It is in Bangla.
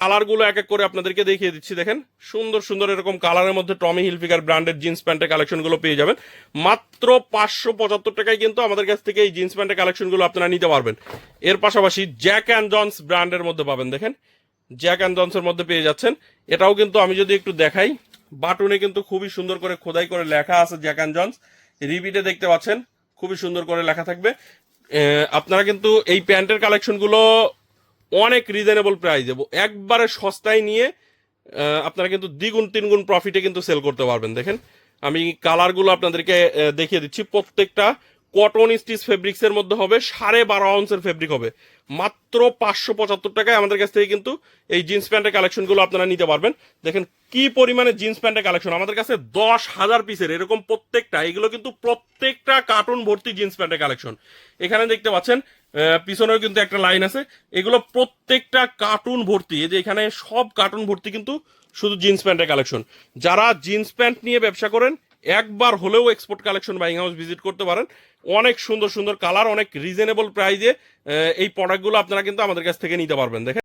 কালারগুলো এক এক করে আপনাদেরকে দেখিয়ে দিচ্ছি। দেখেন সুন্দর সুন্দর এরকম কালারের মধ্যে টমি হিলফিগার ব্র্যান্ডের জিন্স প্যান্টের কালেকশনগুলো পেয়ে যাবেন মাত্র 575 টাকায়। কিন্তু আমাদের কাছ থেকে এই জিন্স প্যান্টের কালেকশনগুলো আপনারা নিতে পারবেন। এর পাশাপাশি জ্যাক অ্যান্ড জনস ব্র্যান্ডের মধ্যে পাবেন। দেখেন জ্যাক অ্যান্ড জনসের মধ্যে পেয়ে যাচ্ছেন। এটাও কিন্তু আমি যদি একটু দেখাই, বাটনে কিন্তু খুবই সুন্দর করে খোদাই করে লেখা আছে জ্যাক অ্যান্ড জনস। রিবিটে দেখতে পাচ্ছেন খুবই সুন্দর করে লেখা থাকবে। আপনারা কিন্তু এই প্যান্টের কালেকশনগুলো অনেক রিজনেবল প্রাইসে একবারে সস্তায় নিয়ে আপনারা কিন্তু দ্বিগুণ তিনগুণ প্রফিটে কিন্তু সেল করতে পারবেন। দেখেন আমি কালারগুলো আপনাদেরকে দেখিয়ে দিচ্ছি। প্রত্যেকটা কটন স্টিচ ফেব্রিক্সের মধ্যে হবে, 12.5 আউন্সের ফেব্রিক হবে। মাত্র 575 টাকায় আমাদের কাছ থেকে কিন্তু এই জিন্স প্যান্টের কালেকশনগুলো আপনারা নিতে পারবেন। দেখেন কি পরিমাণে জিন্স প্যান্টের কালেকশন আমাদের কাছে, 10,000 পিসের এরকম প্রত্যেকটা। এগুলো কিন্তু প্রত্যেকটা কার্টুন ভর্তি জিন্স প্যান্টের কালেকশন। এখানে দেখতে পাচ্ছেন পিছনেও কিন্তু একটা লাইন আছে। এগুলো প্রত্যেকটা কার্টুন ভর্তি। এই যে এখানে সব কার্টুন ভর্তি কিন্তু শুধু জিন্স প্যান্টের কালেকশন। যারা জিন্স প্যান্ট নিয়ে ব্যবসা করেন একবার হলেও export collection buying house visit করতে পারেন। অনেক সুন্দর সুন্দর কালার, অনেক রিজনেবল প্রাইজে এই প্রোডাক্টগুলো আপনারা কিন্তু আমাদের কাছ থেকে নিতে পারবেন। দেখেন